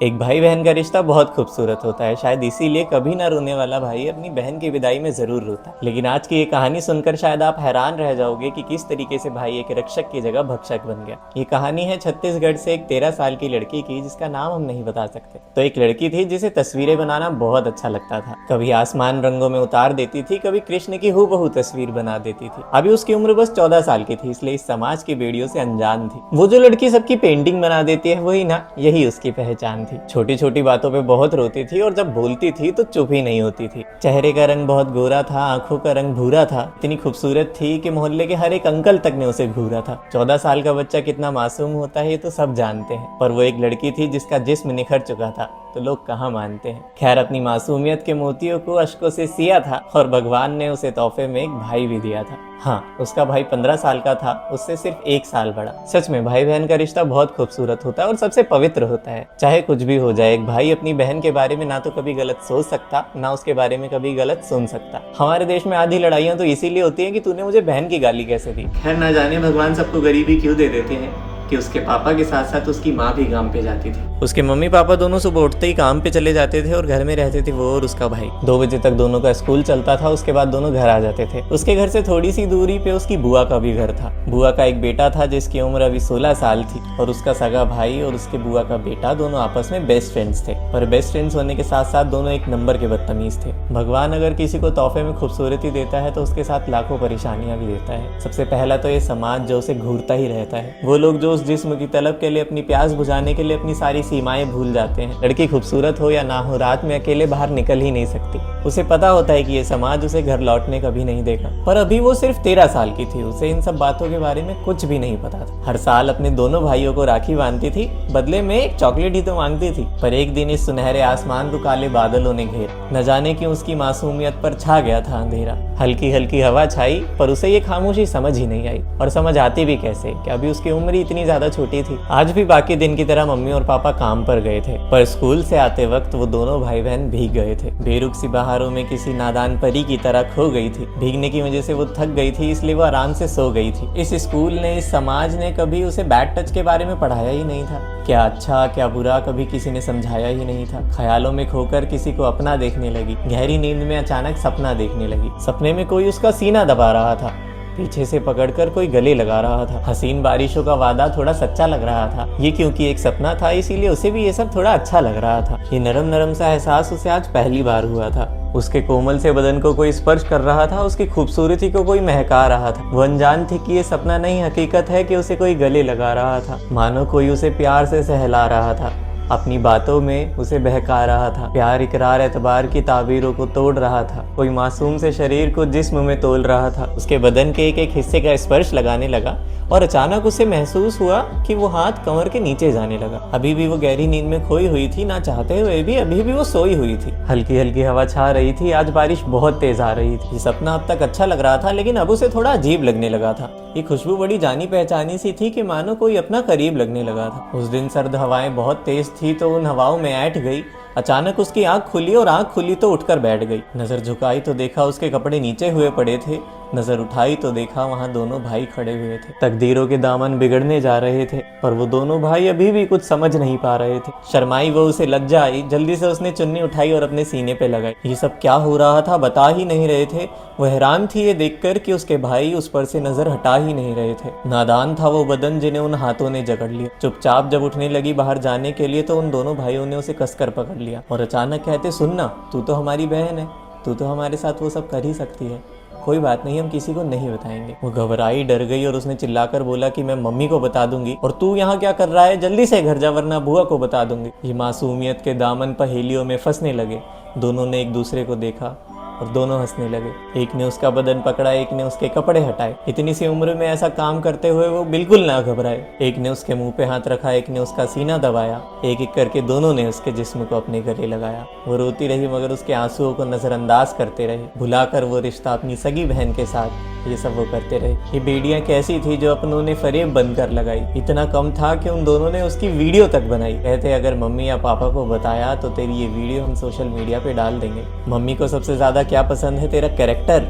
एक भाई बहन का रिश्ता बहुत खूबसूरत होता है। शायद इसीलिए कभी ना रोने वाला भाई अपनी बहन की विदाई में जरूर रोता है। लेकिन आज की ये कहानी सुनकर शायद आप हैरान रह जाओगे कि किस तरीके से भाई एक रक्षक की जगह भक्षक बन गया। ये कहानी है छत्तीसगढ़ से एक 13 साल की लड़की की, जिसका नाम हम नहीं बता सकते। तो एक लड़की थी जिसे तस्वीरें बनाना बहुत अच्छा लगता था। कभी आसमान रंगों में उतार देती थी, कभी कृष्ण की हूबहू तस्वीर बना देती थी। अभी उसकी उम्र बस 14 साल की थी, इसलिए इस समाज की बेड़ियों से अनजान थी। वो जो लड़की सबकी पेंटिंग बना देती है, वही ना, यही उसकी पहचान थी। छोटी छोटी बातों पे बहुत रोती थी और जब बोलती थी तो चुप ही नहीं होती थी। चेहरे का रंग बहुत गोरा था, आंखों का रंग भूरा था। इतनी खूबसूरत थी कि मोहल्ले के हर एक अंकल तक ने उसे घूरा था। 14 साल का बच्चा कितना मासूम होता है ये तो सब जानते हैं, पर वो एक लड़की थी जिसका जिस्म निखर चुका था, तो लोग कहाँ मानते हैं। खैर, अपनी मासूमियत के मोतियों को अश्कों से सिया था और भगवान ने उसे तोहफे में एक भाई भी दिया था। हाँ, उसका भाई 15 साल का था, उससे सिर्फ 1 साल बड़ा। सच में भाई बहन का रिश्ता बहुत खूबसूरत होता है और सबसे पवित्र होता है। चाहे कुछ भी हो जाए, एक भाई अपनी बहन के बारे में ना तो कभी गलत सोच सकता, ना उसके बारे में कभी गलत सुन सकता। हमारे देश में आधी लड़ाइयाँ तो इसीलिए होती है कि तूने मुझे बहन की गाली कैसे दी। खैर, ना जाने भगवान सबको गरीबी क्यों दे देते हैं कि उसके पापा के साथ साथ उसकी माँ भी काम पे जाती थी। उसके मम्मी पापा दोनों सुबह उठते ही काम पे चले जाते थे और घर में रहते थे वो और उसका भाई। 2 बजे तक दोनों का स्कूल चलता था, उसके बाद दोनों घर आ जाते थे। उसके घर से थोड़ी सी दूरी पे उसकी बुआ का भी घर था। बुआ का एक बेटा था जिसकी उम्र अभी 16 साल थी और उसका सगा भाई और उसके बुआ का बेटा दोनों आपस में बेस्ट फ्रेंड्स थे। पर बेस्ट फ्रेंड्स होने के साथ साथ दोनों एक नंबर के बदतमीज थे। भगवान अगर किसी को तोहफे में खूबसूरती देता है तो उसके साथ लाखों परेशानियां भी देता है। सबसे पहला तो ये समाज जो उसे घूरता ही रहता है। वो लोग जो उस जिस्म की तलब के लिए, अपनी प्यास बुझाने के लिए अपनी सारी सीमाएं भूल जाते हैं। लड़की खूबसूरत हो या ना हो, रात में अकेले बाहर निकल ही नहीं सकती। उसे पता होता है कि ये समाज उसे घर लौटने कभी नहीं देगा। पर अभी वो सिर्फ 13 साल की थी, उसे इन सब बातों के बारे में कुछ भी नहीं पता था। हर साल अपने दोनों भाइयों को राखी बांधती थी, बदले में एक चॉकलेट ही तो मांगती थी। पर एक दिन इस सुनहरे आसमान को काले बादलों ने घेर। न जाने क्यों उसकी मासूमियत पर छा गया था अंधेरा। हल्की हल्की हवा छाई, पर उसे ये खामोशी समझ ही नहीं आई। और समझ आती भी कैसे कि अभी उसकी उम्र ही इतनी ज्यादा छोटी थी। आज भी बाकी दिन की तरह मम्मी और पापा काम पर गए थे, पर स्कूल से आते वक्त वो दोनों भाई बहन भीग गए थे। बेरुख सी बहारों में किसी नादान परी की तरह खो गई थी। भीगने की वजह से वो थक गई थी, इसलिए वो आराम से सो गई थी। इस स्कूल ने, इस समाज ने कभी उसे बैड टच के बारे में पढ़ाया ही नहीं था। क्या अच्छा क्या बुरा कभी किसी ने समझाया ही नहीं था। ख्यालों में खोकर किसी को अपना देखने लगी। गहरी नींद में अचानक सपना देखने लगी। सपने में कोई उसका सीना दबा रहा था, पीछे से पकड़कर कोई गले लगा रहा था। हसीन बारिशों का वादा थोड़ा सच्चा लग रहा था। ये क्योंकि एक सपना था, इसीलिए उसे भी ये सब थोड़ा अच्छा लग रहा था। ये नरम नरम सा एहसास उसे आज पहली बार हुआ था। उसके कोमल से बदन को कोई स्पर्श कर रहा था, उसकी खूबसूरती को कोई महका रहा था। वो अनजान थी कि ये सपना नहीं, हकीकत है कि उसे कोई गले लगा रहा था। मानो कोई उसे प्यार से सहला रहा था, अपनी बातों में उसे बहका रहा था। प्यार, इकरार, एतबार की ताबीरों को तोड़ रहा था। कोई मासूम से शरीर को जिस्म में तोल रहा था। उसके बदन के एक एक हिस्से का स्पर्श लगाने लगा और अचानक उसे महसूस हुआ कि वो हाथ कमर के नीचे जाने लगा। अभी भी वो गहरी नींद में खोई हुई थी, ना चाहते हुए भी अभी भी वो सोई हुई थी। हल्की हल्की हवा छा रही थी, आज बारिश बहुत तेज आ रही थी। ये सपना अब तक अच्छा लग रहा था, लेकिन अब उसे थोड़ा अजीब लगने लगा था। ये खुशबू बड़ी जानी पहचानी सी थी कि मानो कोई अपना करीब लगने लगा था। उस दिन सर्द हवाएं बहुत तेज थी तो उन हवाओं में ऐंठ गई। अचानक उसकी आंख खुली और आंख खुली तो उठकर बैठ गई। नजर झुकाई तो देखा उसके कपड़े नीचे हुए पड़े थे। नजर उठाई तो देखा वहां दोनों भाई खड़े हुए थे। तकदीरों के दामन बिगड़ने जा रहे थे, पर वो दोनों भाई अभी भी कुछ समझ नहीं पा रहे थे। शर्माई वो, उसे लज्जा आई। जल्दी से उसने चुन्नी उठाई और अपने सीने पे लगाई। ये सब क्या हो रहा था बता ही नहीं रहे थे। वो हैरान थी ये देखकर कि उसके भाई उस पर से नजर हटा ही नहीं रहे थे। नादान था वो बदन जिन्हें उन हाथों ने जकड़ लिया। चुपचाप जब उठने लगी बाहर जाने के लिए तो उन दोनों भाइयों ने उसे कसकर पकड़ लिया और अचानक कहते, सुनना, तू तो हमारी बहन है, तू तो हमारे साथ वो सब कर ही सकती है। कोई बात नहीं, हम किसी को नहीं बताएंगे। वो घबराई, डर गई और उसने चिल्लाकर बोला कि मैं मम्मी को बता दूंगी। और तू यहाँ क्या कर रहा है, जल्दी से घर जा वरना बुआ को बता दूंगी। ये मासूमियत के दामन पहेलियों में फंसने लगे। दोनों ने एक दूसरे को देखा और दोनों हंसने लगे। एक ने उसका बदन पकड़ा, एक ने उसके कपड़े हटाए। इतनी सी उम्र में ऐसा काम करते हुए वो बिल्कुल ना घबराए। एक ने उसके मुंह पे हाथ रखा, एक ने उसका सीना दबाया। एक एक करके दोनों ने उसके जिस्म को अपने गले लगाया। वो रोती रही मगर उसके आंसुओं को नजरअंदाज करते रहे। भुलाकर वो रिश्ता अपनी सगी बहन के साथ ये सब वो करते रहे। ये बेड़ियां कैसी थी जो अपनों ने फरेब बंद कर लगाई। इतना कम था कि उन दोनों ने उसकी वीडियो तक बनाई। कहते अगर मम्मी या पापा को बताया तो तेरी ये वीडियो हम सोशल मीडिया पे डाल देंगे। मम्मी को सबसे ज्यादा क्या पसंद है, तेरा कैरेक्टर।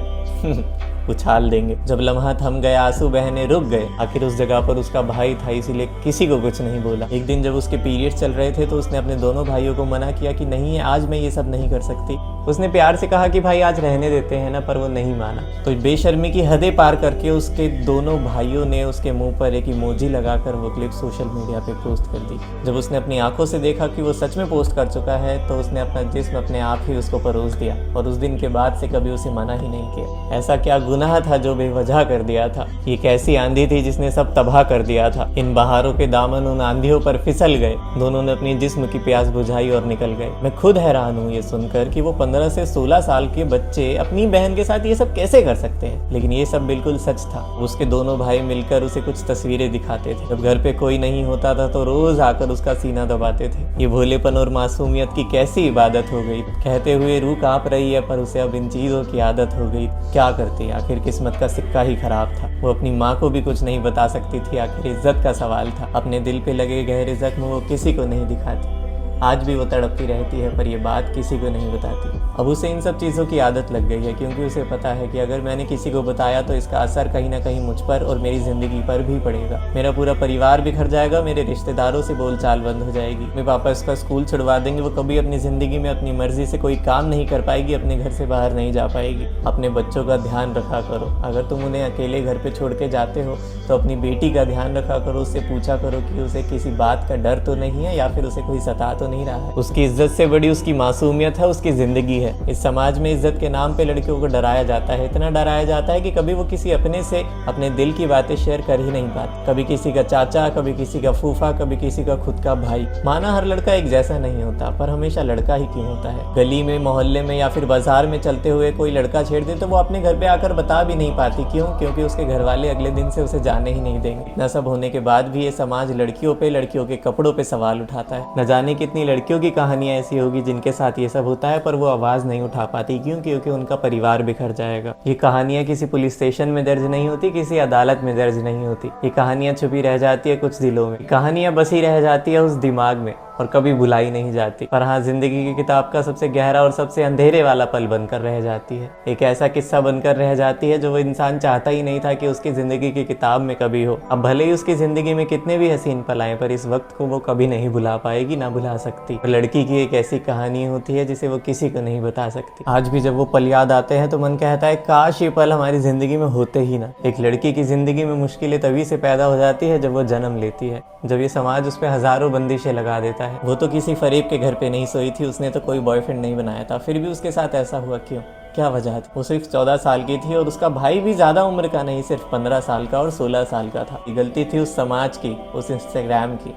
उछाल देंगे। जब लम्हा थम गया, आंसू बहने रुक गए, आखिर उस जगह पर उसका भाई था, इसीलिए किसी को कुछ नहीं बोला। एक दिन जब उसके पीरियड्स चल रहे थे तो उसने अपने दोनों भाइयों को मना किया कि नहीं आज मैं ये सब नहीं कर सकती। उसने प्यार से कहा कि भाई आज रहने देते हैं ना, पर वो नहीं माना। तो बेशर्मी की हदें पार करके उसके दोनों भाइयों ने उसके मुंह पर एक इमोजी लगाकर वो क्लिप सोशल मीडिया पे पोस्ट कर दी। जब उसने अपनी आंखों से देखा कि वो सच में पोस्ट कर चुका है तो उसने अपना जिस्म अपने आप ही उसको परोस दिया और उस दिन के बाद से कभी उसे मना ही नहीं किया। ऐसा क्या गुनाह था जो बेवजह कर दिया था? ये कैसी आंधी थी जिसने सब तबाह कर दिया था? इन बहारों के दामन उन आंधियों पर फिसल गए। दोनों ने अपनी जिस्म की प्यास बुझाई और निकल गए। मैं खुद हैरान हूँ ये सुनकर कि वो 15 से 16 साल के बच्चे अपनी बहन के साथ ये सब कैसे कर सकते हैं। लेकिन ये सब बिल्कुल सच था। उसके दोनों भाई मिलकर उसे कुछ तस्वीरें दिखाते थे। जब घर पे कोई नहीं होता था तो रोज आकर उसका सीना दबाते थे। ये भोलेपन और मासूमियत की कैसी इबादत हो गई। कहते हुए रूह कांप रही है, पर उसे अब इन चीजों की आदत हो गई। क्या करती, आखिर किस्मत का सिक्का ही खराब था। वो अपनी माँ को भी कुछ नहीं बता सकती थी, आखिर इज्जत का सवाल था। अपने दिल पे लगे गहरे जख्म वो किसी को नहीं दिखाती। आज भी वो तड़पती रहती है, पर ये बात किसी को नहीं बताती। अब उसे इन सब चीज़ों की आदत लग गई है, क्योंकि उसे पता है कि अगर मैंने किसी को बताया तो इसका असर कहीं ना कहीं मुझ पर और मेरी ज़िंदगी पर भी पड़ेगा। मेरा पूरा परिवार बिखर जाएगा, मेरे रिश्तेदारों से बोलचाल बंद हो जाएगी। मेरे पापा इसका स्कूल छुड़वा देंगे, वो कभी अपनी ज़िंदगी में अपनी मर्जी से कोई काम नहीं कर पाएगी, अपने घर से बाहर नहीं जा पाएगी। अपने बच्चों का ध्यान रखा करो। अगर तुम उन्हें अकेले घर पर छोड़ के जाते हो तो अपनी बेटी का ध्यान रखा करो। उससे पूछा करो कि उसे किसी बात का डर तो नहीं है या फिर उसे कोई सता तो नहीं रहा है। उसकी इज्जत से बड़ी उसकी मासूमियत है, उसकी ज़िंदगी है। इस समाज में इज्जत के नाम पे लड़कियों को डराया जाता है, इतना डराया जाता है कि कभी वो किसी अपने से अपने दिल की बातें शेयर कर ही नहीं पाती। कभी किसी का चाचा, कभी किसी का फूफा, कभी किसी का खुद का भाई। माना हर लड़का एक जैसा नहीं होता, पर हमेशा लड़का ही क्यों होता है? गली में, मोहल्ले में या फिर बाजार में चलते हुए कोई लड़का छेड़ दे तो वो अपने घर पे आकर बता भी नहीं पाती। क्यों? क्योंकि उसके घर वाले अगले दिन से उसे जाने ही नहीं देंगे। इतना सब होने के बाद भी ये समाज लड़कियों पे, लड़कियों के कपड़ों पे सवाल उठाता है। न जाने कितनी लड़कियों की कहानियां ऐसी होगी जिनके साथ ये सब होता है, पर वो आवाज नहीं उठा पाती। क्यों? क्योंकि उनका परिवार बिखर जाएगा। ये कहानियां किसी पुलिस स्टेशन में दर्ज नहीं होती, किसी अदालत में दर्ज नहीं होती। ये कहानियां छुपी रह जाती है कुछ दिलों में। कहानियां बसी रह जाती है उस दिमाग में और कभी भुलाई नहीं जाती। पर हाँ, जिंदगी की किताब का सबसे गहरा और सबसे अंधेरे वाला पल बनकर रह जाती है। एक ऐसा किस्सा बनकर रह जाती है जो वो इंसान चाहता ही नहीं था कि उसकी जिंदगी की किताब में कभी हो। अब भले ही उसकी जिंदगी में कितने भी हसीन पल आए, पर इस वक्त को वो कभी नहीं भुला पाएगी, ना भुला सकती। लड़की की एक ऐसी कहानी होती है जिसे वो किसी को नहीं बता सकती। आज भी जब वो पल याद आते हैं तो मन कहता है काश ये पल हमारी जिंदगी में होते ही ना। एक लड़की की जिंदगी में मुश्किलें तभी से पैदा हो जाती है जब वो जन्म लेती है, जब ये समाज उस पर हजारों बंदिशें लगा देता है। वो तो किसी फरीब के घर पे नहीं सोई थी, उसने तो कोई बॉयफ्रेंड नहीं बनाया था, फिर भी उसके साथ ऐसा हुआ क्यों? क्या वजह थी? वो सिर्फ 14 साल की थी और उसका भाई भी ज़्यादा उम्र का नहीं, सिर्फ 15 साल का और 16 साल का था। ये गलती थी उस समाज की, उस इंस्टाग्राम की,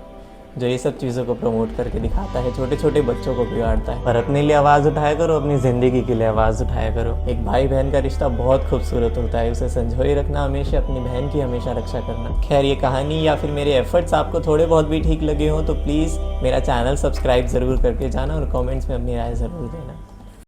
जो ये सब चीज़ों को प्रमोट करके दिखाता है, छोटे छोटे बच्चों को बिगाड़ता है। पर अपने लिए आवाज़ उठाया करो, अपनी ज़िंदगी के लिए आवाज़ उठाया करो। एक भाई बहन का रिश्ता बहुत खूबसूरत होता है, उसे संजोए रखना, हमेशा अपनी बहन की हमेशा रक्षा करना। खैर, ये कहानी या फिर मेरे एफर्ट्स आपको थोड़े बहुत भी ठीक लगे हों तो प्लीज़ मेरा चैनल सब्सक्राइब ज़रूर करके जाना और कमेंट्स में अपनी राय ज़रूर देना।